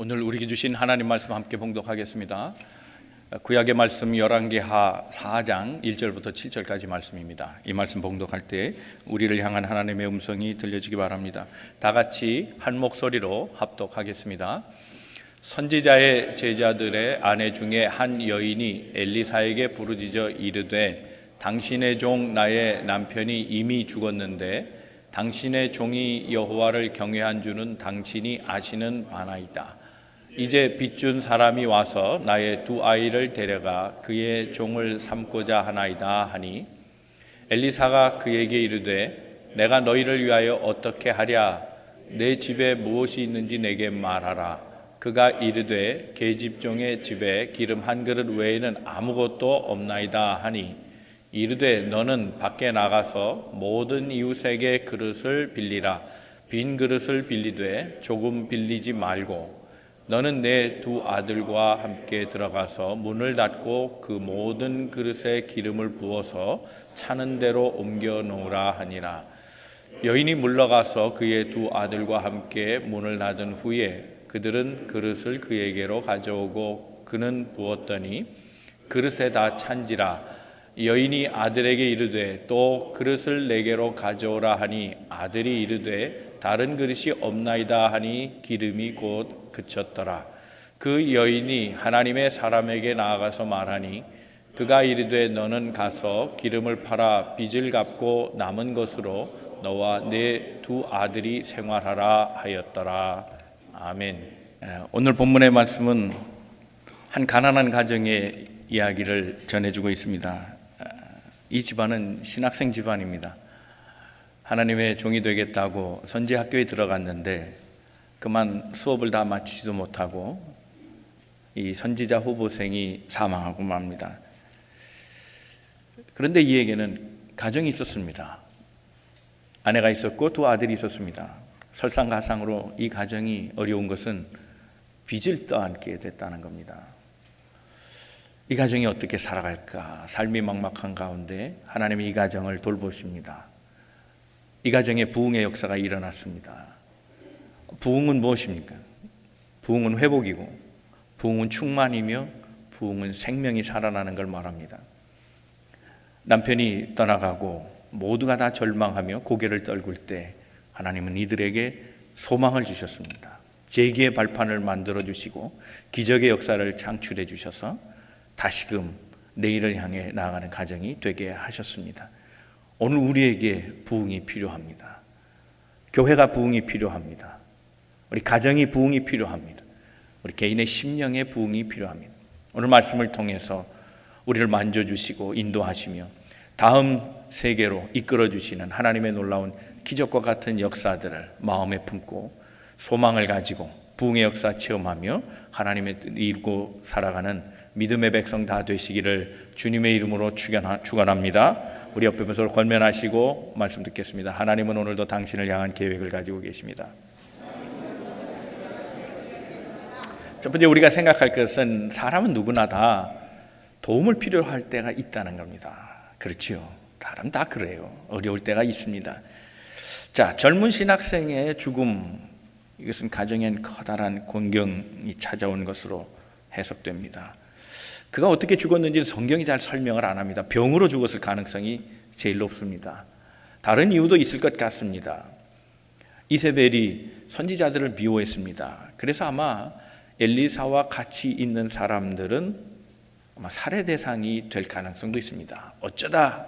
오늘 우리에게 주신 하나님 말씀 함께 봉독하겠습니다. 구약의 말씀 열왕기하 4장 1절부터 7절까지 말씀입니다. 이 말씀 봉독할 때 우리를 향한 하나님의 음성이 들려지기 바랍니다. 다 같이 한 목소리로 합독하겠습니다. 선지자의 제자들의 아내 중에 한 여인이 엘리사에게 부르짖어 이르되 당신의 종 나의 남편이 이미 죽었는데 당신의 종이 여호와를 경외한 줄은 당신이 아시는 바나이다. 이제 빚준 사람이 와서 나의 두 아이를 데려가 그의 종을 삼고자 하나이다 하니 엘리사가 그에게 이르되 내가 너희를 위하여 어떻게 하랴? 내 집에 무엇이 있는지 내게 말하라. 그가 이르되 계집종의 집에 기름 한 그릇 외에는 아무것도 없나이다 하니 이르되 너는 밖에 나가서 모든 이웃에게 그릇을 빌리라. 빈 그릇을 빌리되 조금 빌리지 말고 너는 내 두 아들과 함께 들어가서 문을 닫고 그 모든 그릇에 기름을 부어서 차는 대로 옮겨 놓으라 하니라. 여인이 물러가서 그의 두 아들과 함께 문을 닫은 후에 그들은 그릇을 그에게로 가져오고 그는 부었더니 그릇에 다 찬지라. 여인이 아들에게 이르되 또 그릇을 내게로 가져오라 하니 아들이 이르되 다른 그릇이 없나이다 하니 기름이 곧 그쳤더라. 그 여인이 하나님의 사람에게 나아가서 말하니 그가 이르되 너는 가서 기름을 팔아 빚을 갚고 남은 것으로 너와 내 두 아들이 생활하라 하였더라. 아멘. 오늘 본문의 말씀은 한 가난한 가정의 이야기를 전해주고 있습니다. 이 집안은 신학생 집안입니다. 하나님의 종이 되겠다고 선지학교에 들어갔는데 그만 수업을 다 마치지도 못하고 이 선지자 후보생이 사망하고 맙니다. 그런데 이에게는 가정이 있었습니다. 아내가 있었고 두 아들이 있었습니다. 설상가상으로 이 가정이 어려운 것은 빚을 떠안게 됐다는 겁니다. 이 가정이 어떻게 살아갈까? 삶이 막막한 가운데 하나님이 이 가정을 돌보십니다. 이 가정에 부흥의 역사가 일어났습니다. 부흥은 무엇입니까? 부흥은 회복이고 부흥은 충만이며 부흥은 생명이 살아나는 걸 말합니다. 남편이 떠나가고 모두가 다 절망하며 고개를 떨굴 때 하나님은 이들에게 소망을 주셨습니다. 재기의 발판을 만들어 주시고 기적의 역사를 창출해 주셔서 다시금 내일을 향해 나아가는 가정이 되게 하셨습니다. 오늘 우리에게 부흥이 필요합니다. 교회가 부흥이 필요합니다. 우리 가정이 부흥이 필요합니다. 우리 개인의 심령의 부흥이 필요합니다. 오늘 말씀을 통해서 우리를 만져주시고 인도하시며 다음 세계로 이끌어주시는 하나님의 놀라운 기적과 같은 역사들을 마음에 품고 소망을 가지고 부흥의 역사 체험하며 하나님의 뜻을 이루고 살아가는 믿음의 백성 다 되시기를 주님의 이름으로 축원합니다. 우리 옆에 분을 권면하시고 말씀 듣겠습니다. 하나님은 오늘도 당신을 향한 계획을 가지고 계십니다. 첫 번째 우리가 생각할 것은 사람은 누구나 다 도움을 필요할 때가 있다는 겁니다. 그렇지요. 사람 다 그래요. 어려울 때가 있습니다. 자, 젊은 신학생의 죽음, 이것은 가정엔 커다란 곤경이 찾아온 것으로 해석됩니다. 그가 어떻게 죽었는지 성경이 잘 설명을 안 합니다. 병으로 죽었을 가능성이 제일 높습니다. 다른 이유도 있을 것 같습니다. 이세벨이 선지자들을 미워했습니다. 그래서 아마 엘리사와 같이 있는 사람들은 아마 살해 대상이 될 가능성도 있습니다. 어쩌다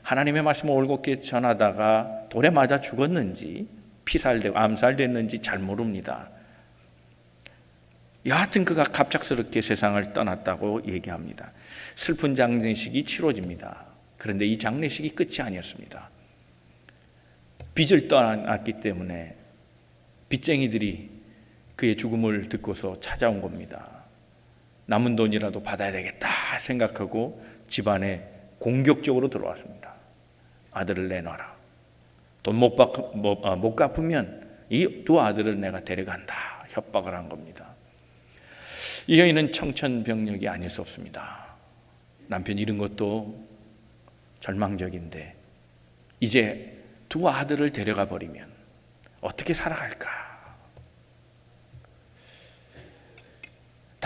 하나님의 말씀을 올곧게 전하다가 돌에 맞아 죽었는지 피살되고 암살됐는지 잘 모릅니다. 여하튼 그가 갑작스럽게 세상을 떠났다고 얘기합니다. 슬픈 장례식이 치러집니다. 그런데 이 장례식이 끝이 아니었습니다. 빚을 떠났기 때문에 빚쟁이들이 그의 죽음을 듣고서 찾아온 겁니다. 남은 돈이라도 받아야 되겠다 생각하고 집안에 공격적으로 들어왔습니다. 아들을 내놔라. 돈 못 갚으면 이 두 아들을 내가 데려간다. 협박을 한 겁니다. 이 여인은 청천벽력이 아닐 수 없습니다. 남편 잃은 것도 절망적인데 이제 두 아들을 데려가 버리면 어떻게 살아갈까?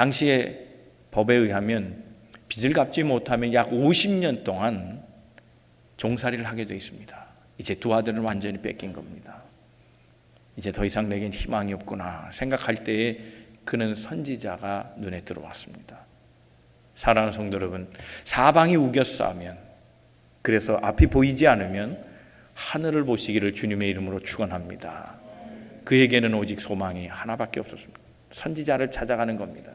당시의 법에 의하면 빚을 갚지 못하면 약 50년 동안 종살이를 하게 되어 있습니다. 이제 두 아들은 완전히 뺏긴 겁니다. 이제 더 이상 내겐 희망이 없구나 생각할 때에 그는 선지자가 눈에 들어왔습니다. 사랑하는 성도 여러분, 사방이 우겨싸면, 그래서 앞이 보이지 않으면 하늘을 보시기를 주님의 이름으로 축원합니다. 그에게는 오직 소망이 하나밖에 없었습니다. 선지자를 찾아가는 겁니다.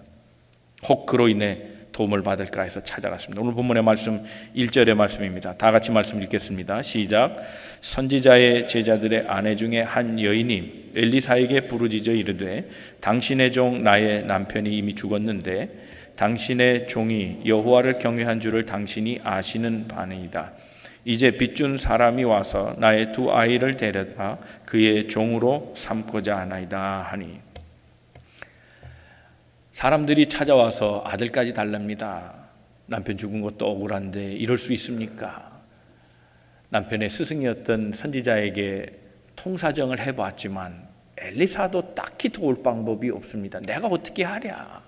혹 그로 인해 도움을 받을까 해서 찾아갔습니다. 오늘 본문의 말씀 1절의 말씀입니다. 다 같이 말씀 읽겠습니다. 시작. 선지자의 제자들의 아내 중에 한 여인이 엘리사에게 부르짖어 이르되 당신의 종 나의 남편이 이미 죽었는데 당신의 종이 여호와를 경외한 줄을 당신이 아시는 바니이다. 이제 빚준 사람이 와서 나의 두 아이를 데려다 그의 종으로 삼고자 하나이다 하니. 사람들이 찾아와서 아들까지 달랍니다. 남편 죽은 것도 억울한데 이럴 수 있습니까? 남편의 스승이었던 선지자에게 통사정을 해봤지만 엘리사도 딱히 도울 방법이 없습니다. 내가 어떻게 하랴.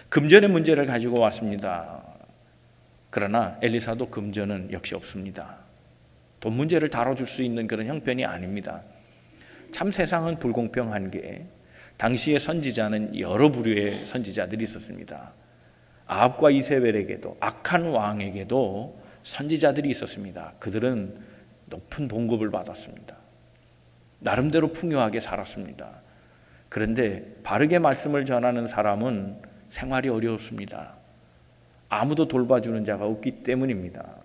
금전의 문제를 가지고 왔습니다. 그러나 엘리사도 금전은 역시 없습니다. 돈 문제를 다뤄줄 수 있는 그런 형편이 아닙니다. 참 세상은 불공평한 게 당시의 선지자는 여러 부류의 선지자들이 있었습니다. 아합과 이세벨에게도, 악한 왕에게도 선지자들이 있었습니다. 그들은 높은 봉급을 받았습니다. 나름대로 풍요하게 살았습니다. 그런데 바르게 말씀을 전하는 사람은 생활이 어려웠습니다. 아무도 돌봐주는 자가 없기 때문입니다.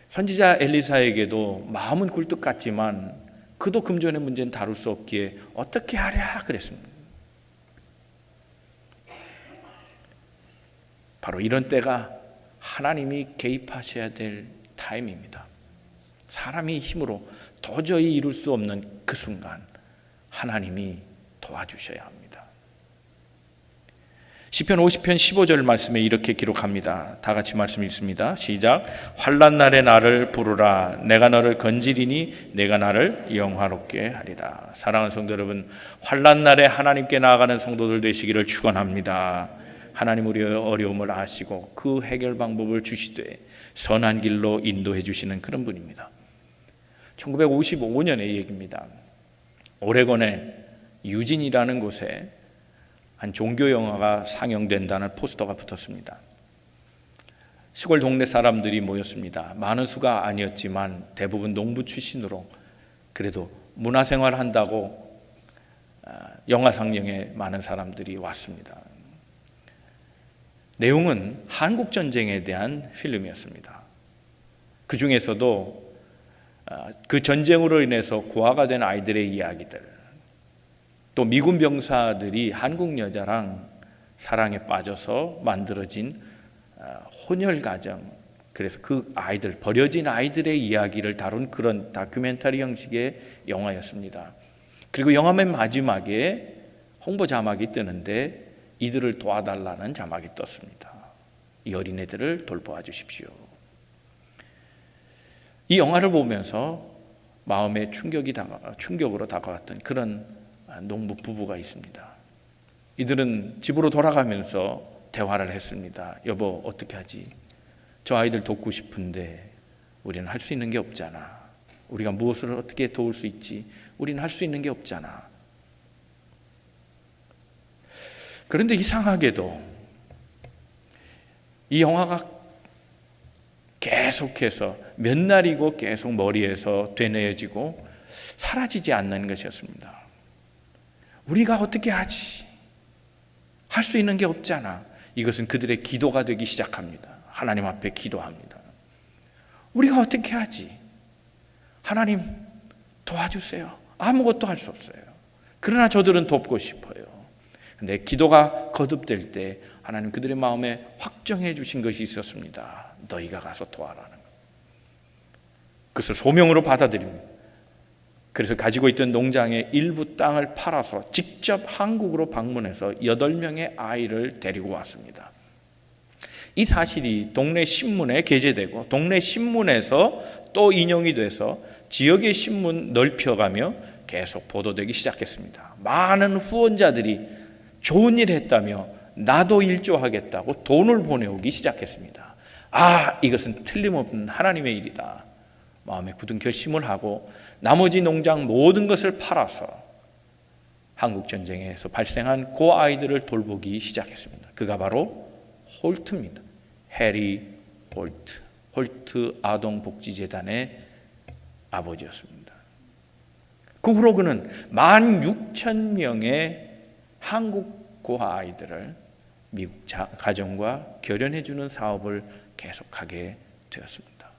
선지자 엘리사에게도 마음은 굴뚝 같지만 그도 금전의 문제는 다룰 수 없기에 어떻게 하랴 그랬습니다. 바로 이런 때가 하나님이 개입하셔야 될 타임입니다. 사람이 힘으로 도저히 이룰 수 없는 그 순간 하나님이 도와주셔야 합니다. 시편 50편 15절 말씀에 이렇게 기록합니다. 다 같이 말씀 읽습니다. 시작. 환난 날에 나를 부르라. 내가 너를 건지리니 내가 나를 영화롭게 하리라. 사랑하는 성도 여러분, 환난 날에 하나님께 나아가는 성도들 되시기를 축원합니다. 하나님 우리의 어려움을 아시고 그 해결 방법을 주시되 선한 길로 인도해 주시는 그런 분입니다. 1955년의 얘기입니다. 오레곤의 유진이라는 곳에 한 종교 영화가 상영된다는 포스터가 붙었습니다. 시골 동네 사람들이 모였습니다. 많은 수가 아니었지만 대부분 농부 출신으로 그래도 문화생활 한다고 영화 상영에 많은 사람들이 왔습니다. 내용은 한국전쟁에 대한 필름이었습니다. 그 중에서도 그 전쟁으로 인해서 고아가 된 아이들의 이야기들, 또 미군 병사들이 한국 여자랑 사랑에 빠져서 만들어진 혼혈 가정, 그래서 그 아이들, 버려진 아이들의 이야기를 다룬 그런 다큐멘터리 형식의 영화였습니다. 그리고 영화 맨 마지막에 홍보 자막이 뜨는데 이들을 도와달라는 자막이 떴습니다. 이 어린애들을 돌보아 주십시오. 이 영화를 보면서 마음에 충격으로 다가왔던 그런 농부 부부가 있습니다. 이들은 집으로 돌아가면서 대화를 했습니다. 여보, 어떻게 하지? 저 아이들 돕고 싶은데 우리는 할 수 있는 게 없잖아. 우리가 무엇을 어떻게 도울 수 있지? 우리는 할 수 있는 게 없잖아. 그런데 이상하게도 이 영화가 계속해서 몇 날이고 계속 머리에서 되뇌어지고 사라지지 않는 것이었습니다. 우리가 어떻게 하지? 할 수 있는 게 없잖아. 이것은 그들의 기도가 되기 시작합니다. 하나님 앞에 기도합니다. 우리가 어떻게 하지? 하나님 도와주세요. 아무것도 할 수 없어요. 그러나 저들은 돕고 싶어요. 근데 기도가 거듭될 때 하나님 그들의 마음에 확정해 주신 것이 있었습니다. 너희가 가서 도와라는 것. 그것을 소명으로 받아들입니다. 그래서 가지고 있던 농장의 일부 땅을 팔아서 직접 한국으로 방문해서 8명의 아이를 데리고 왔습니다. 이 사실이 동네 신문에 게재되고 동네 신문에서 또 인용이 돼서 지역의 신문 넓혀가며 계속 보도되기 시작했습니다. 많은 후원자들이 좋은 일 했다며 나도 일조하겠다고 돈을 보내오기 시작했습니다. 이것은 틀림없는 하나님의 일이다. 마음에 굳은 결심을 하고 나머지 농장 모든 것을 팔아서 한국전쟁에서 발생한 그 아이들을 돌보기 시작했습니다. 그가 바로 홀트입니다. 해리 홀트 아동복지재단의 아버지였습니다. 그 후로 그는 16,000명의 한국 고아 아이들을 미국 가정과 결연해주는 사업을 계속하게 되었습니다.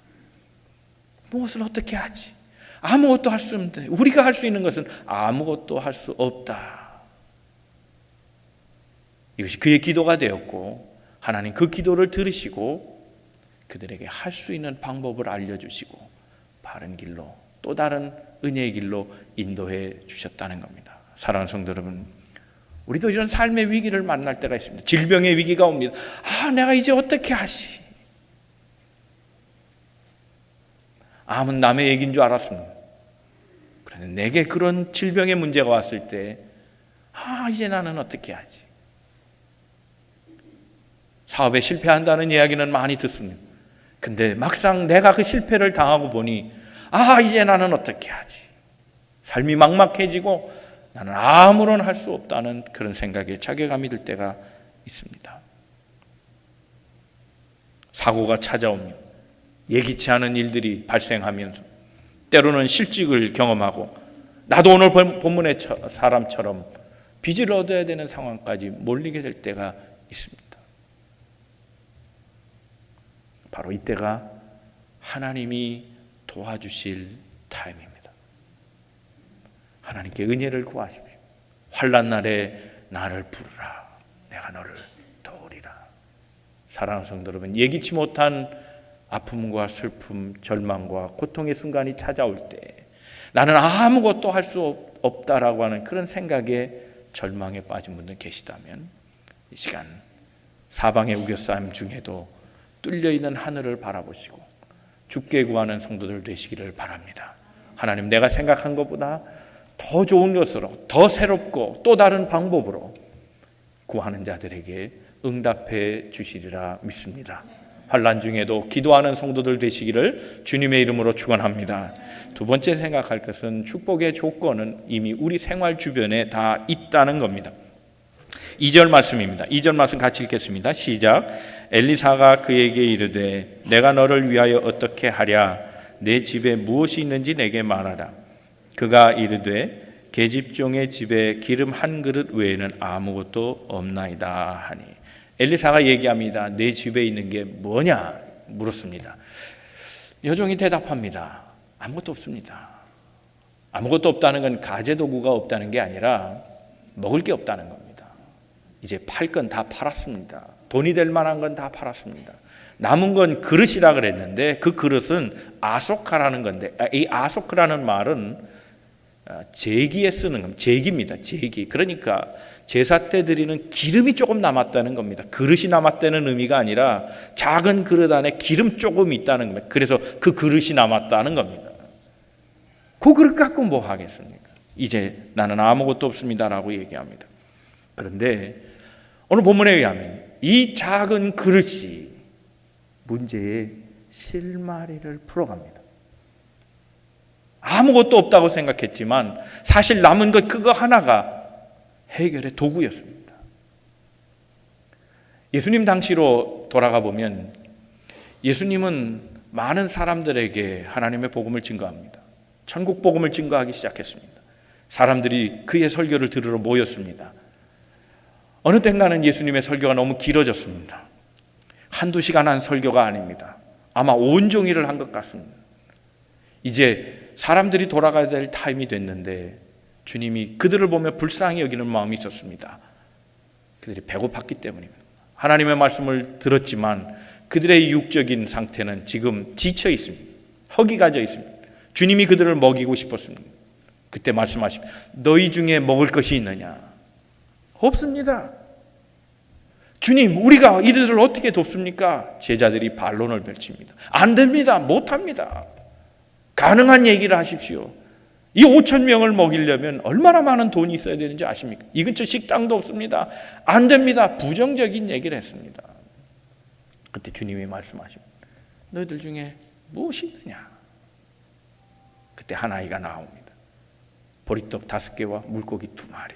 무엇을 어떻게 하지? 아무것도 할 수 없는데, 우리가 할 수 있는 것은 아무것도 할 수 없다. 이것이 그의 기도가 되었고, 하나님 그 기도를 들으시고 그들에게 할 수 있는 방법을 알려주시고 바른 길로, 또 다른 은혜의 길로 인도해 주셨다는 겁니다. 사랑하는 성도 여러분, 우리도 이런 삶의 위기를 만날 때가 있습니다. 질병의 위기가 옵니다. 내가 이제 어떻게 하지? 암은 남의 얘기인 줄 알았습니다. 그런데 내게 그런 질병의 문제가 왔을 때 이제 나는 어떻게 하지? 사업에 실패한다는 이야기는 많이 듣습니다. 근데 막상 내가 그 실패를 당하고 보니 이제 나는 어떻게 하지? 삶이 막막해지고 나는 아무런 할 수 없다는 그런 생각에 자괴감이 들 때가 있습니다. 사고가 찾아오며 예기치 않은 일들이 발생하면서 때로는 실직을 경험하고 나도 오늘 본문의 사람처럼 빚을 얻어야 되는 상황까지 몰리게 될 때가 있습니다. 바로 이때가 하나님이 도와주실 타임입니다. 하나님께 은혜를 구하십시오. 환난 날에 나를 부르라. 내가 너를 도우리라. 사랑하는 성도 여러분, 예기치 못한 아픔과 슬픔, 절망과 고통의 순간이 찾아올 때 나는 아무것도 할 수 없다라고 하는 그런 생각에 절망에 빠진 분들 계시다면 이 시간 사방의 우겨싸임 중에도 뚫려있는 하늘을 바라보시고 주께 구하는 성도들 되시기를 바랍니다. 하나님, 내가 생각한 것보다 더 좋은 것으로, 더 새롭고 또 다른 방법으로 구하는 자들에게 응답해 주시리라 믿습니다. 환난 중에도 기도하는 성도들 되시기를 주님의 이름으로 축원합니다. 두 번째 생각할 것은 축복의 조건은 이미 우리 생활 주변에 다 있다는 겁니다. 2절 말씀입니다. 2절 말씀 같이 읽겠습니다. 시작. 엘리사가 그에게 이르되 내가 너를 위하여 어떻게 하랴? 내 집에 무엇이 있는지 내게 말하라. 그가 이르되 계집종의 집에 기름 한 그릇 외에는 아무것도 없나이다 하니. 엘리사가 얘기합니다. 내 집에 있는 게 뭐냐? 물었습니다. 여종이 대답합니다. 아무것도 없습니다. 아무것도 없다는 건 가재도구가 없다는 게 아니라 먹을 게 없다는 겁니다. 이제 팔 건 다 팔았습니다. 돈이 될 만한 건 다 팔았습니다. 남은 건 그릇이라 그랬는데 그 그릇은 아소카라는 건데, 이 아소크라는 말은 제기에 쓰는 겁니다. 제기입니다. 제기. 그러니까 제사 때 드리는 기름이 조금 남았다는 겁니다. 그릇이 남았다는 의미가 아니라 작은 그릇 안에 기름 조금 있다는 겁니다. 그래서 그 그릇이 남았다는 겁니다. 그 그릇 갖고 뭐 하겠습니까? 이제 나는 아무것도 없습니다라고 얘기합니다. 그런데 오늘 본문에 의하면 이 작은 그릇이 문제의 실마리를 풀어갑니다. 아무것도 없다고 생각했지만 사실 남은 것 그거 하나가 해결의 도구였습니다. 예수님 당시로 돌아가 보면 예수님은 많은 사람들에게 하나님의 복음을 증거합니다. 천국 복음을 증거하기 시작했습니다. 사람들이 그의 설교를 들으러 모였습니다. 어느 땐가는 예수님의 설교가 너무 길어졌습니다. 한두 시간 한 설교가 아닙니다. 아마 온종일을 한 것 같습니다. 이제 사람들이 돌아가야 될 타임이 됐는데 주님이 그들을 보며 불쌍히 여기는 마음이 있었습니다. 그들이 배고팠기 때문입니다. 하나님의 말씀을 들었지만 그들의 육적인 상태는 지금 지쳐 있습니다. 허기 가져 있습니다. 주님이 그들을 먹이고 싶었습니다. 그때 말씀하십니다. 너희 중에 먹을 것이 있느냐? 없습니다. 주님, 우리가 이들을 어떻게 돕습니까? 제자들이 반론을 펼칩니다. 안 됩니다. 못합니다. 가능한 얘기를 하십시오. 이 5천 명을 먹이려면 얼마나 많은 돈이 있어야 되는지 아십니까? 이 근처 식당도 없습니다. 안 됩니다. 부정적인 얘기를 했습니다. 그때 주님이 말씀하십니다. 너희들 중에 무엇이 있느냐? 그때 한 아이가 나옵니다. 보리떡 5개와 물고기 2마리.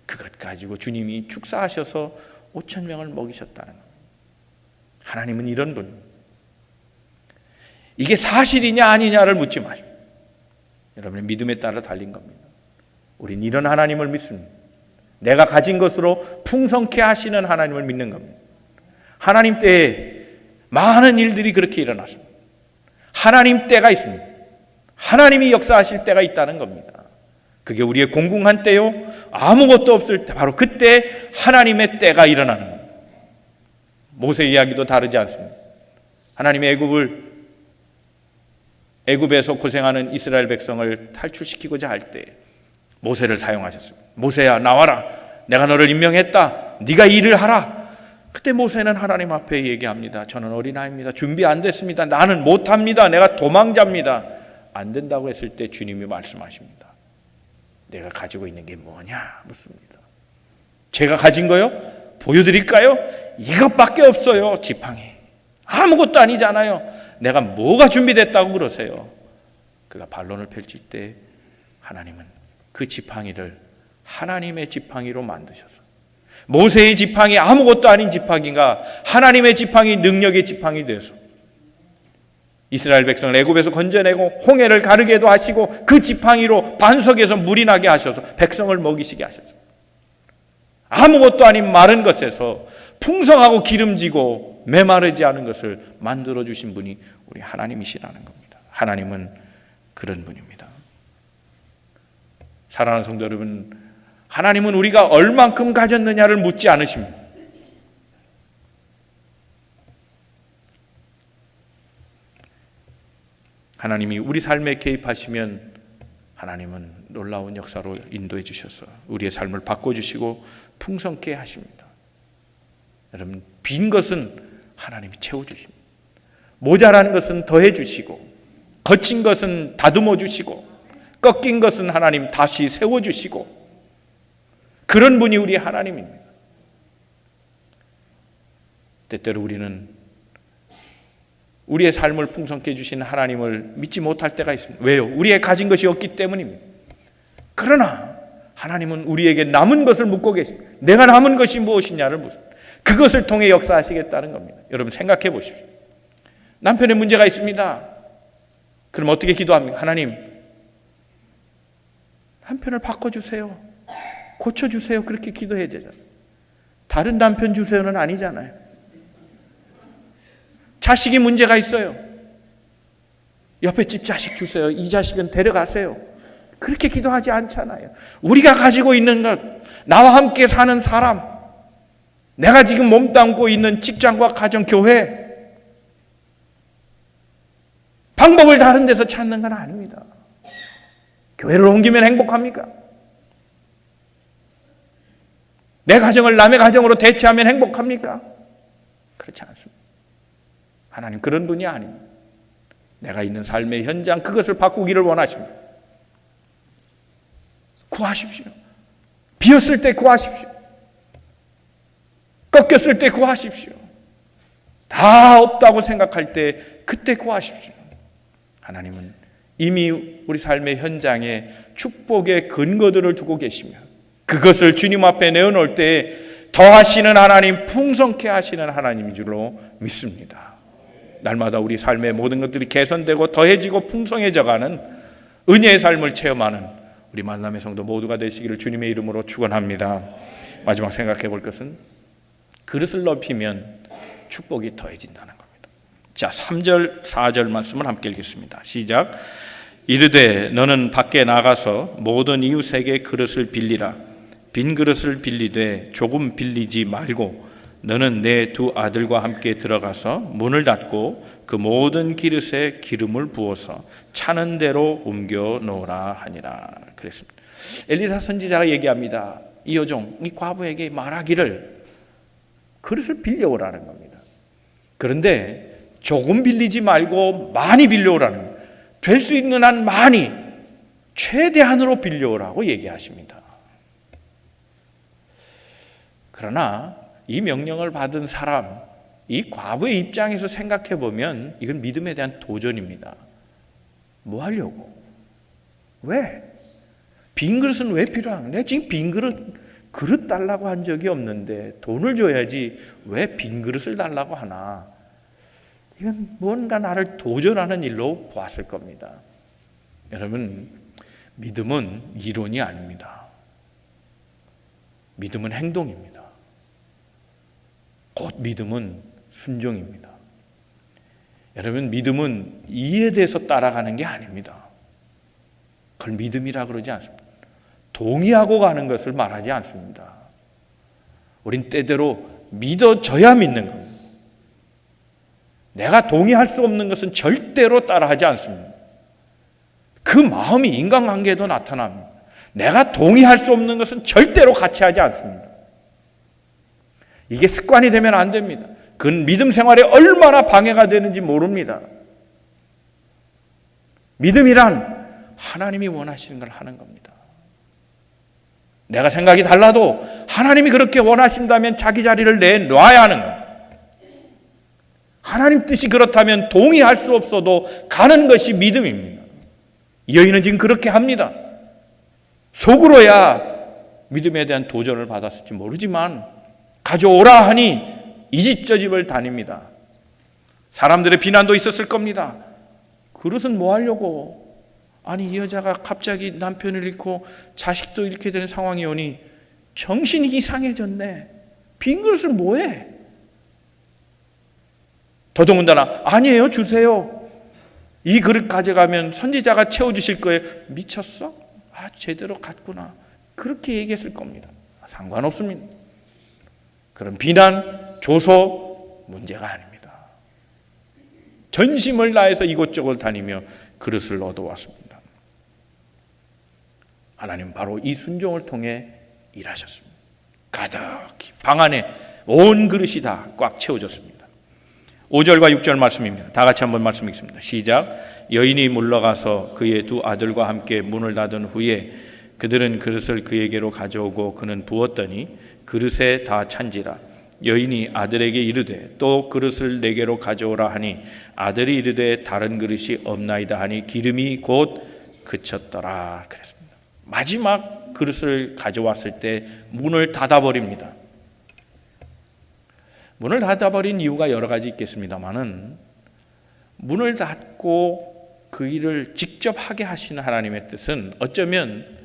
그것 가지고 주님이 축사하셔서 5천 명을 먹이셨다는 겁니다. 하나님은 이런 분. 이게 사실이냐 아니냐를 묻지 마십시오. 여러분의 믿음에 따라 달린 겁니다. 우린 이런 하나님을 믿습니다. 내가 가진 것으로 풍성케 하시는 하나님을 믿는 겁니다. 하나님 때에 많은 일들이 그렇게 일어났습니다. 하나님 때가 있습니다. 하나님이 역사하실 때가 있다는 겁니다. 그게 우리의 공공한 때요, 아무것도 없을 때, 바로 그때 하나님의 때가 일어나는 겁니다. 모세 이야기도 다르지 않습니다. 하나님의 애굽에서 고생하는 이스라엘 백성을 탈출시키고자 할 때 모세를 사용하셨습니다. 모세야, 나와라. 내가 너를 임명했다. 네가 일을 하라. 그때 모세는 하나님 앞에 얘기합니다. 저는 어린아이입니다. 준비 안 됐습니다. 나는 못합니다. 내가 도망자입니다. 안 된다고 했을 때 주님이 말씀하십니다. 내가 가지고 있는 게 뭐냐 묻습니다. 제가 가진 거요? 보여드릴까요? 이것밖에 없어요. 지팡이. 아무것도 아니잖아요. 내가 뭐가 준비됐다고 그러세요? 그가 반론을 펼칠 때 하나님은 그 지팡이를 하나님의 지팡이로 만드셔서, 모세의 지팡이 아무것도 아닌 지팡이가 하나님의 지팡이, 능력의 지팡이 되어서 이스라엘 백성을 애굽에서 건져내고 홍해를 가르게도 하시고 그 지팡이로 반석에서 물이 나게 하셔서 백성을 먹이시게 하셨습니다. 아무것도 아닌 마른 것에서 풍성하고 기름지고 메마르지 않은 것을 만들어 주신 분이 우리 하나님이시라는 겁니다. 하나님은 그런 분입니다. 사랑하는 성도 여러분, 하나님은 우리가 얼만큼 가졌느냐를 묻지 않으십니다. 하나님이 우리 삶에 개입하시면 하나님은 놀라운 역사로 인도해 주셔서 우리의 삶을 바꿔주시고 풍성케 하십니다. 여러분, 빈 것은 하나님이 채워주십니다. 모자란 것은 더해 주시고, 거친 것은 다듬어 주시고, 꺾인 것은 하나님 다시 세워주시고, 그런 분이 우리 하나님입니다. 때때로 우리는 우리의 삶을 풍성케 해주신 하나님을 믿지 못할 때가 있습니다. 왜요? 우리의 가진 것이 없기 때문입니다. 그러나 하나님은 우리에게 남은 것을 묻고 계십니다. 내가 남은 것이 무엇이냐를 묻습니다. 그것을 통해 역사하시겠다는 겁니다. 여러분 생각해 보십시오. 남편의 문제가 있습니다. 그럼 어떻게 기도합니까? 하나님, 남편을 바꿔주세요. 고쳐주세요. 그렇게 기도해야 되잖아요. 다른 남편 주세요는 아니잖아요. 자식이 문제가 있어요. 옆에 집 자식 주세요. 이 자식은 데려가세요. 그렇게 기도하지 않잖아요. 우리가 가지고 있는 것, 나와 함께 사는 사람, 내가 지금 몸담고 있는 직장과 가정, 교회, 방법을 다른 데서 찾는 건 아닙니다. 교회를 옮기면 행복합니까? 내 가정을 남의 가정으로 대체하면 행복합니까? 그렇지 않습니다. 하나님 그런 분이 아닙니다. 내가 있는 삶의 현장, 그것을 바꾸기를 원하십니다. 구하십시오. 비었을 때 구하십시오. 꺾였을 때 구하십시오. 다 없다고 생각할 때 그때 구하십시오. 하나님은 이미 우리 삶의 현장에 축복의 근거들을 두고 계시며 그것을 주님 앞에 내어놓을 때 더하시는 하나님, 풍성케 하시는 하나님인 줄로 믿습니다. 날마다 우리 삶의 모든 것들이 개선되고 더해지고 풍성해져가는 은혜의 삶을 체험하는 우리 만남의 성도 모두가 되시기를 주님의 이름으로 축원합니다. 마지막 생각해 볼 것은 그릇을 넓히면 축복이 더해진다는 겁니다. 자, 3절 4절 말씀을 함께 읽겠습니다. 시작. 이르되 너는 밖에 나가서 모든 이웃에게 그릇을 빌리라. 빈 그릇을 빌리되 조금 빌리지 말고 너는 내 두 아들과 함께 들어가서 문을 닫고 그 모든 그릇에 기름을 부어서 차는 대로 옮겨 놓으라 하니라. 그랬습니다. 엘리사 선지자가 얘기합니다. 이 여종, 이 과부에게 말하기를 그릇을 빌려오라는 겁니다. 그런데 조금 빌리지 말고 많이 빌려오라는 겁니다. 될 수 있는 한 많이, 최대한으로 빌려오라고 얘기하십니다. 그러나 이 명령을 받은 사람, 이 과부의 입장에서 생각해 보면 이건 믿음에 대한 도전입니다. 뭐 하려고? 왜? 빈 그릇은 왜 필요한? 내가 지금 빈 그릇 달라고 한 적이 없는데 돈을 줘야지 왜 빈 그릇을 달라고 하나? 이건 무언가 나를 도전하는 일로 보았을 겁니다. 여러분, 믿음은 이론이 아닙니다. 믿음은 행동입니다. 곧 믿음은 순종입니다. 여러분, 믿음은 이에 대해서 따라가는 게 아닙니다. 그걸 믿음이라 그러지 않습니다. 동의하고 가는 것을 말하지 않습니다. 우린 때대로 믿어져야 믿는 겁니다. 내가 동의할 수 없는 것은 절대로 따라하지 않습니다. 그 마음이 인간관계에도 나타납니다. 내가 동의할 수 없는 것은 절대로 같이 하지 않습니다. 이게 습관이 되면 안 됩니다. 그건 믿음 생활에 얼마나 방해가 되는지 모릅니다. 믿음이란 하나님이 원하시는 걸 하는 겁니다. 내가 생각이 달라도 하나님이 그렇게 원하신다면 자기 자리를 내놔야 하는 겁니다. 하나님 뜻이 그렇다면 동의할 수 없어도 가는 것이 믿음입니다. 이 여인은 지금 그렇게 합니다. 속으로야 믿음에 대한 도전을 받았을지 모르지만 가져오라 하니 이 집 저 집을 다닙니다. 사람들의 비난도 있었을 겁니다. 그릇은 뭐 하려고? 아니, 이 여자가 갑자기 남편을 잃고 자식도 잃게 되는 상황이 오니 정신이 이상해졌네. 빈 그릇을 뭐해? 더더군다나 아니에요, 주세요. 이 그릇 가져가면 선지자가 채워주실 거예요. 미쳤어? 아, 제대로 갔구나. 그렇게 얘기했을 겁니다. 상관없습니다. 그런 비난, 조소 문제가 아닙니다. 전심을 다해서 이곳저곳 다니며 그릇을 얻어왔습니다. 하나님은 바로 이 순종을 통해 일하셨습니다. 가득히 방 안에 온 그릇이 다 꽉 채워졌습니다. 5절과 6절 말씀입니다. 다 같이 한번 말씀 읽습니다. 시작. 여인이 물러가서 그의 두 아들과 함께 문을 닫은 후에 그들은 그릇을 그에게로 가져오고 그는 부었더니 그릇에 다 찬지라. 여인이 아들에게 이르되 또 그릇을 내게로 가져오라 하니 아들이 이르되 다른 그릇이 없나이다 하니 기름이 곧 그쳤더라. 그랬습니다. 마지막 그릇을 가져왔을 때 문을 닫아버립니다. 문을 닫아버린 이유가 여러 가지 있겠습니다만은 문을 닫고 그 일을 직접 하게 하시는 하나님의 뜻은 어쩌면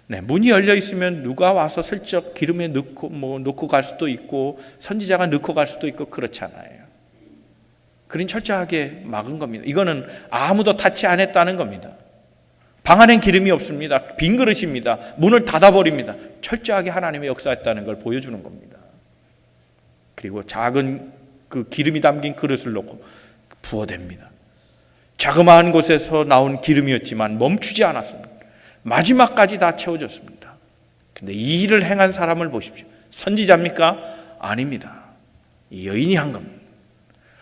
문이 열려 있으면 누가 와서 슬쩍 기름에 넣고 갈 수도 있고 선지자가 넣고 갈 수도 있고 그렇잖아요. 그린 철저하게 막은 겁니다. 이거는 아무도 타치 안 했다는 겁니다. 방 안엔 기름이 없습니다. 빈 그릇입니다. 문을 닫아버립니다. 철저하게 하나님의 역사했다는 걸 보여주는 겁니다. 그리고 작은 그 기름이 담긴 그릇을 놓고 부어댑니다. 자그마한 곳에서 나온 기름이었지만 멈추지 않았습니다. 마지막까지 다 채워졌습니다. 근데 이 일을 행한 사람을 보십시오. 선지자입니까? 아닙니다. 이 여인이 한 겁니다.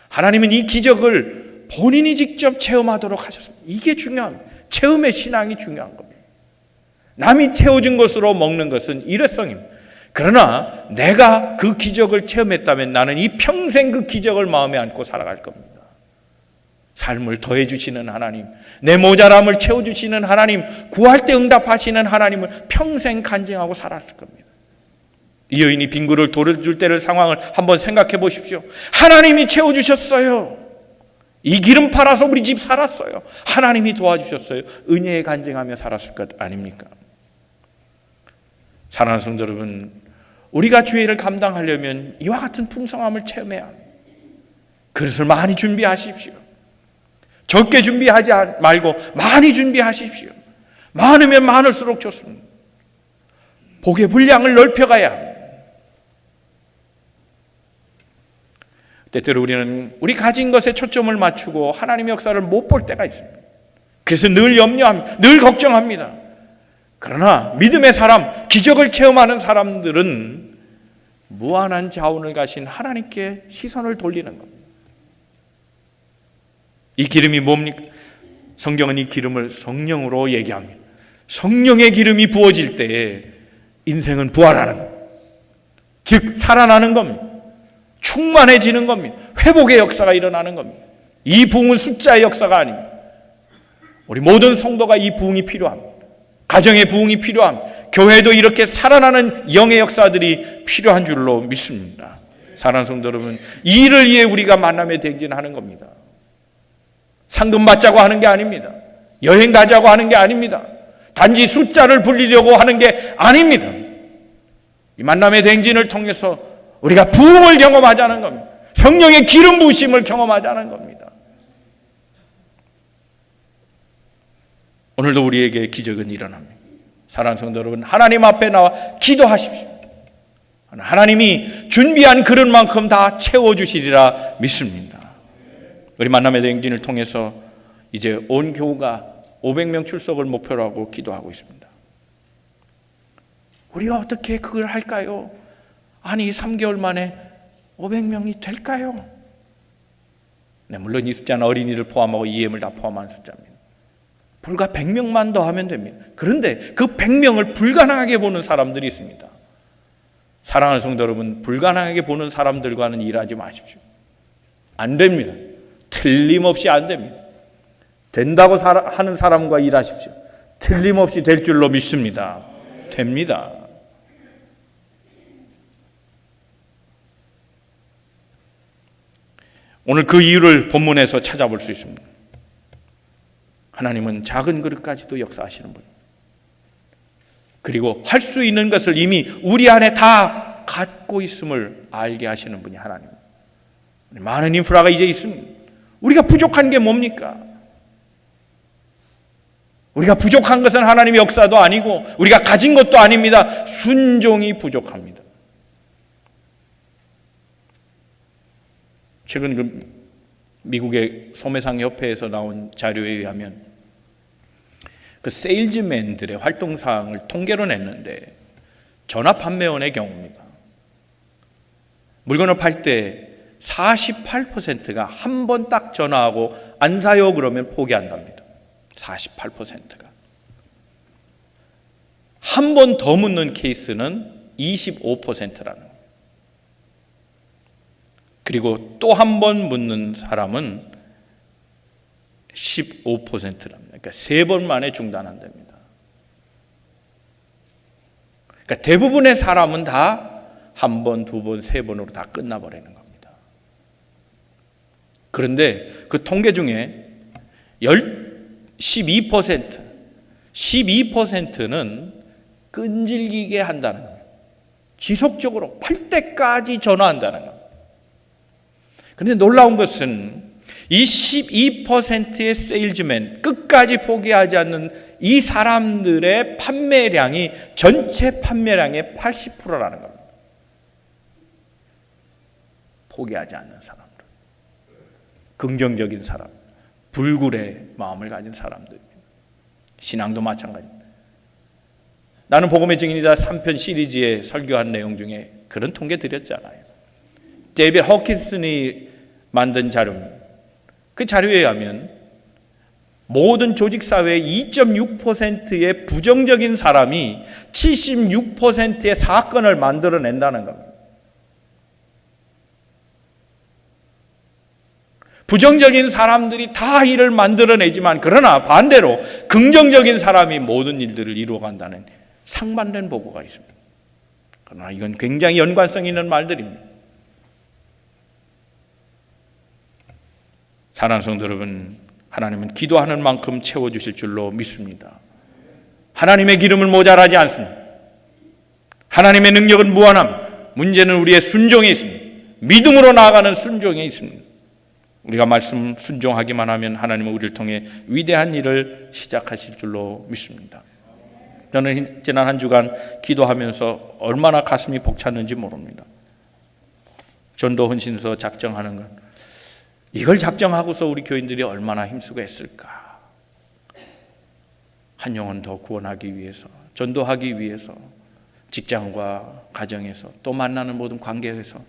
하나님은 이 기적을 본인이 직접 체험하도록 하셨습니다. 이게 중요합니다. 체험의 신앙이 중요한 겁니다. 남이 채워준 것으로 먹는 것은 일회성입니다. 그러나 내가 그 기적을 체험했다면 나는 이 평생 그 기적을 마음에 안고 살아갈 겁니다. 삶을 더해주시는 하나님, 내 모자람을 채워주시는 하나님, 구할 때 응답하시는 하나님을 평생 간증하고 살았을 겁니다. 이 여인이 빈 그릇을 돌려줄 때를 상황을 한번 생각해 보십시오. 하나님이 채워주셨어요. 이 기름 팔아서 우리 집 살았어요. 하나님이 도와주셨어요. 은혜에 간증하며 살았을 것 아닙니까? 사랑하는 성도 여러분, 우리가 주의 일을 감당하려면 이와 같은 풍성함을 체험해야 합니다. 그릇을 많이 준비하십시오. 적게 준비하지 말고 많이 준비하십시오. 많으면 많을수록 좋습니다. 복의 분량을 넓혀가야 합니다. 때때로 우리는 우리 가진 것에 초점을 맞추고 하나님의 역사를 못 볼 때가 있습니다. 그래서 늘 염려합니다. 늘 걱정합니다. 그러나 믿음의 사람, 기적을 체험하는 사람들은 무한한 자원을 가신 하나님께 시선을 돌리는 겁니다. 이 기름이 뭡니까? 성경은 이 기름을 성령으로 얘기합니다. 성령의 기름이 부어질 때에 인생은 부활하는 겁니다. 즉 살아나는 겁니다. 충만해지는 겁니다. 회복의 역사가 일어나는 겁니다. 이 부흥은 숫자의 역사가 아닙니다. 우리 모든 성도가 이 부흥이 필요합니다. 가정의 부흥이 필요합니다. 교회도 이렇게 살아나는 영의 역사들이 필요한 줄로 믿습니다. 사랑하는 성도 여러분, 이 일을 위해 우리가 만남의 대행진하는 겁니다. 상금 받자고 하는 게 아닙니다. 여행 가자고 하는 게 아닙니다. 단지 숫자를 불리려고 하는 게 아닙니다. 이 만남의 대행진을 통해서 우리가 부흥을 경험하자는 겁니다. 성령의 기름 부으심을 경험하자는 겁니다. 오늘도 우리에게 기적은 일어납니다. 사랑하는 성도 여러분, 하나님 앞에 나와 기도하십시오. 하나님이 준비한 그릇만큼 다 채워주시리라 믿습니다. 우리 만남의 대행진을 통해서 이제 온 교우가 500명 출석을 목표로 하고 기도하고 있습니다. 우리가 어떻게 그걸 할까요? 아니 3개월 만에 500명이 될까요? 네, 물론 이 숫자는 어린이를 포함하고 EM을 다 포함한 숫자입니다. 불과 100명만 더 하면 됩니다. 그런데 그 100명을 불가능하게 보는 사람들이 있습니다. 사랑하는 성도 여러분, 불가능하게 보는 사람들과는 일하지 마십시오. 안 됩니다. 틀림없이 안 됩니다. 된다고 하는 사람과 일하십시오. 틀림없이 될 줄로 믿습니다. 됩니다. 오늘 그 이유를 본문에서 찾아볼 수 있습니다. 하나님은 작은 그릇까지도 역사하시는 분, 그리고 할 수 있는 것을 이미 우리 안에 다 갖고 있음을 알게 하시는 분이 하나님입니다. 많은 인프라가 이제 있습니다. 우리가 부족한 게 뭡니까? 우리가 부족한 것은 하나님의 역사도 아니고 우리가 가진 것도 아닙니다. 순종이 부족합니다. 최근 그 미국의 소매상 협회에서 나온 자료에 의하면 그 세일즈맨들의 활동 사항을 통계로 냈는데 전화 판매원의 경우입니다. 물건을 팔 때 48%가 한 번 딱 전화하고 안 사요 그러면 포기한답니다. 48%가. 한 번 더 묻는 케이스는 25%라는 거예요. 그리고 또 한 번 묻는 사람은 15%랍니다. 그러니까 3번 만에 중단한답니다. 그러니까 대부분의 사람은 다 한 번, 두 번, 세 번으로 다 끝나버리는 겁니다. 그런데 그 통계 중에 12%는 끈질기게 한다는 거예요. 지속적으로 팔 때까지 전화한다는 거예요. 그런데 놀라운 것은 이 12%의 세일즈맨, 끝까지 포기하지 않는 이 사람들의 판매량이 전체 판매량의 80%라는 겁니다. 포기하지 않는 사람들, 긍정적인 사람, 불굴의 마음을 가진 사람들입니다. 신앙도 마찬가지입니다. 나는 복음의 증인이다 3편 시리즈에 설교한 내용 중에 그런 통계 드렸잖아요. 데이비드 허킨슨이 만든 자료입니다. 그 자료에 의하면 모든 조직사회의 2.6%의 부정적인 사람이 76%의 사건을 만들어낸다는 겁니다. 부정적인 사람들이 다 일을 만들어내지만 그러나 반대로 긍정적인 사람이 모든 일들을 이루어간다는 상반된 보고가 있습니다. 그러나 이건 굉장히 연관성 있는 말들입니다. 사랑하는 성도 여러분, 하나님은 기도하는 만큼 채워주실 줄로 믿습니다. 하나님의 기름은 모자라지 않습니다. 하나님의 능력은 무한함. 문제는 우리의 순종에 있습니다. 믿음으로 나아가는 순종에 있습니다. 우리가 말씀 순종하기만 하면 하나님은 우리를 통해 위대한 일을 시작하실 줄로 믿습니다. 저는 지난 한 주간 기도하면서 얼마나 가슴이 벅찼는지 모릅니다. 전도 헌신서 작정하는 것, 이걸 작정하고서 우리 교인들이 얼마나 힘쓰고 했을까. 한 영혼 더 구원하기 위해서, 전도하기 위해서, 직장과 가정에서 또 만나는 모든 관계에서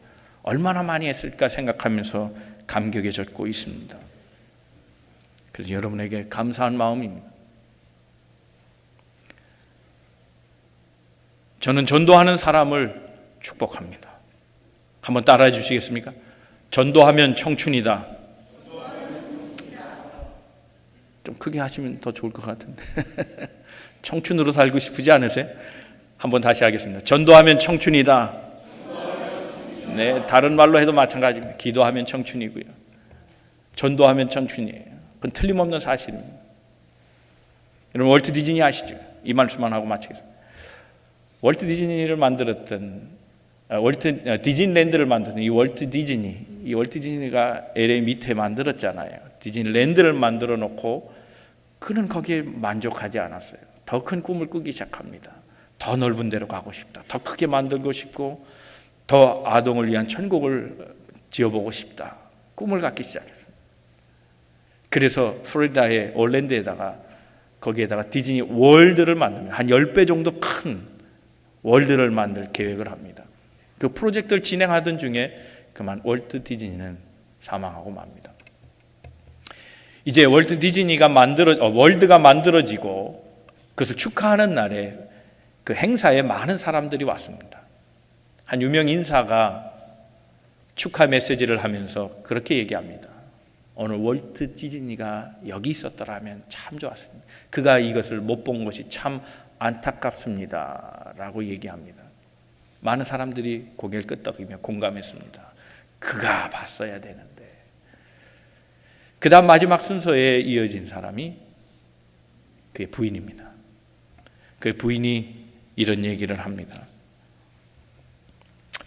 얼마나 많이 했을까 생각하면서 감격에 젖고 있습니다. 그래서 여러분에게 감사한 마음입니다. 저는 전도하는 사람을 축복합니다. 한번 따라해 주시겠습니까? 전도하면 청춘이다. 좀 크게 하시면 더 좋을 것 같은데. 청춘으로 살고 싶으지 않으세요? 한번 다시 하겠습니다. 전도하면 청춘이다. 네, 다른 말로 해도 마찬가지입니다. 기도하면 청춘이고요. 전도하면 청춘이에요. 그건 틀림없는 사실입니다. 여러분, 월트 디즈니 아시죠? 이 말씀만 하고 마치겠습니다. 월트 디즈니를 만들었던 디즈니랜드를 만드는 이 월트 디즈니가 LA 밑에 만들었잖아요. 디즈니랜드를 만들어 놓고 그는 거기에 만족하지 않았어요. 더 큰 꿈을 꾸기 시작합니다. 더 넓은 데로 가고 싶다. 더 크게 만들고 싶고 더 아동을 위한 천국을 지어보고 싶다. 꿈을 갖기 시작했어요. 그래서 플로리다의 올랜드에다가 거기에다가 디즈니 월드를 만듭니다. 한 10배 정도 큰 월드를 만들 계획을 합니다. 그 프로젝트를 진행하던 중에 그만 월트 디즈니는 사망하고 맙니다. 이제 월트 디즈니가 월드가 만들어지고 그것을 축하하는 날에 그 행사에 많은 사람들이 왔습니다. 한 유명 인사가 축하 메시지를 하면서 그렇게 얘기합니다. 오늘 월트 디즈니가 여기 있었더라면 참 좋았을 텐데 그가 이것을 못 본 것이 참 안타깝습니다 라고 얘기합니다. 많은 사람들이 고개를 끄덕이며 공감했습니다. 그가 봤어야 되는데. 그 다음 마지막 순서에 이어진 사람이 그의 부인입니다. 그의 부인이 이런 얘기를 합니다.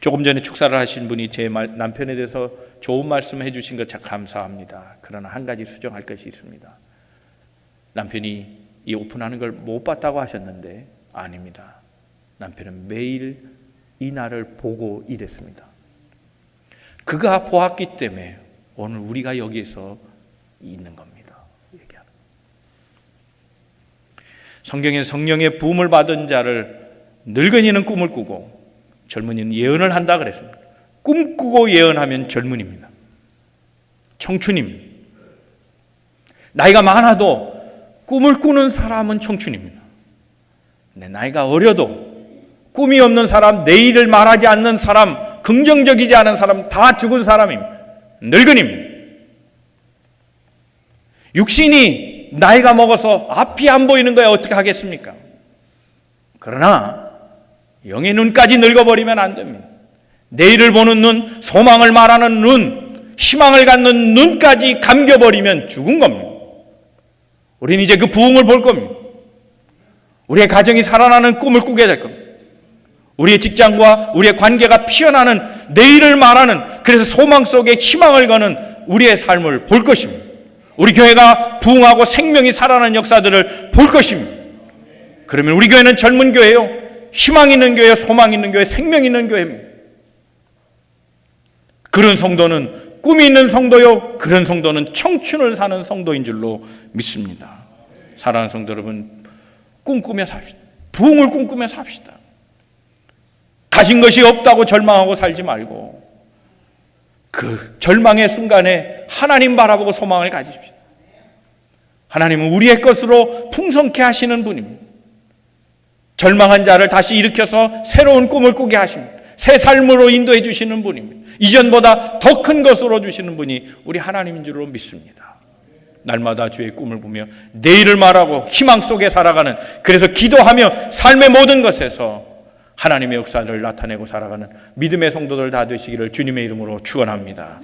조금 전에 축사를 하신 분이 제 남편에 대해서 좋은 말씀 해주신 것 참 감사합니다. 그러나 한 가지 수정할 것이 있습니다. 남편이 이 오픈하는 걸 못 봤다고 하셨는데 아닙니다. 남편은 매일 이 날을 보고 일했습니다. 그가 보았기 때문에 오늘 우리가 여기에서 있는 겁니다. 얘기하는. 성경에 성령의 부음을 받은 자를 늙은이는 꿈을 꾸고 젊은이는 예언을 한다 그랬습니다. 꿈꾸고 예언하면 젊은입니다. 청춘입니다. 나이가 많아도 꿈을 꾸는 사람은 청춘입니다. 근데 나이가 어려도 꿈이 없는 사람, 내일을 말하지 않는 사람, 긍정적이지 않은 사람 다 죽은 사람입니다. 늙은입니다. 육신이 나이가 먹어서 앞이 안 보이는 거야 어떻게 하겠습니까? 그러나 영의 눈까지 늙어버리면 안 됩니다. 내일을 보는 눈, 소망을 말하는 눈, 희망을 갖는 눈까지 감겨버리면 죽은 겁니다. 우리는 이제 그 부흥을 볼 겁니다. 우리의 가정이 살아나는 꿈을 꾸게 될 겁니다. 우리의 직장과 우리의 관계가 피어나는 내일을 말하는, 그래서 소망 속에 희망을 거는 우리의 삶을 볼 것입니다. 우리 교회가 부흥하고 생명이 살아나는 역사들을 볼 것입니다. 그러면 우리 교회는 젊은 교회요, 희망 있는 교회요, 소망 있는 교회, 생명 있는 교회입니다. 그런 성도는 꿈이 있는 성도요, 그런 성도는 청춘을 사는 성도인 줄로 믿습니다. 사랑하는 성도 여러분, 꿈꾸며 삽시다. 부흥을 꿈꾸며 삽시다. 가진 것이 없다고 절망하고 살지 말고 그 절망의 순간에 하나님 바라보고 소망을 가지십시오. 하나님은 우리의 것으로 풍성케 하시는 분입니다. 절망한 자를 다시 일으켜서 새로운 꿈을 꾸게 하십니다. 새 삶으로 인도해 주시는 분입니다. 이전보다 더 큰 것으로 주시는 분이 우리 하나님인 줄로 믿습니다. 날마다 주의 꿈을 꾸며 내일을 말하고 희망 속에 살아가는, 그래서 기도하며 삶의 모든 것에서 하나님의 역사를 나타내고 살아가는 믿음의 성도들 다 되시기를 주님의 이름으로 축원합니다.